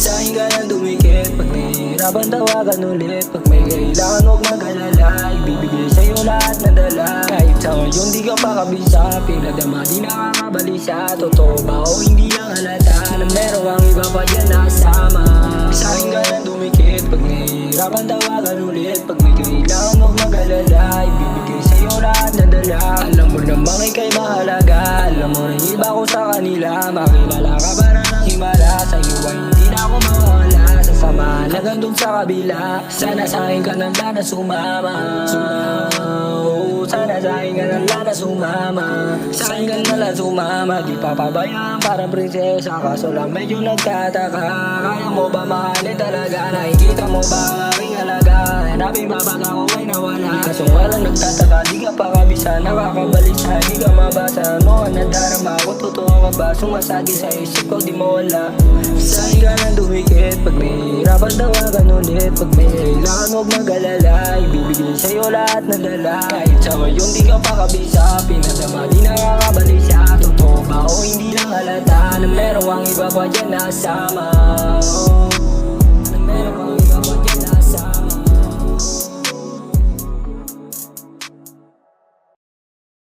Sa'kin ka lang dumikit pag nahihirapan tawagan ulit. Pag may kailangan huwag mag-alala, ibibigay sa'yo lahat na dala. Kahit sa ngayon di ka pa kabisa, pinadama di nakakabalisa. Totoo ba o hindi lang halata na meron kang iba pa dyan nakasama? Sa'kin ka lang dumikit pag nahihirapan tawagan ulit. Pag may kailangan huwag mag-alala, ibibigay sa'yo lahat na dala. Alam mo namang ika'y mahalaga, alam mo rin iba ko sa kanila. Makilala ka ba na ng himala, sa'yo ay hindi na ako mawala. Sasamahan na gandun sa kabila, sana sa'kin ka nang lana sumama. Sana sa'kin ka nang lana sumama. Sa'kin ka nang lana sumama. Di papabayaan parang prinsesa, kaso lang medyo nagtataka. Kaya mo ba mahalin talaga? Nakikita mo ba ang aking halaga? Hanapin ba pag ako ay nawala? Kaso walang nagtataka, di ka pa kabisa. Nakakabalisa, di ka mabasa. Ano ka nadarama ko, totoo ka ba? Sumasagi sa isip ko, di mo wala. Sa'kin ka nang dumikit pag nahihirapan tawagan ulit. Pag may kailangan huwag mag-alala, ibibigay sa'yo lahat na dala. Kahit sa ngayon di ka pa kabisa, pinadama di nakakabalisa. Totoo ba o hindi lang halata na meron kang iba pa dyan nakasama? Na meron kang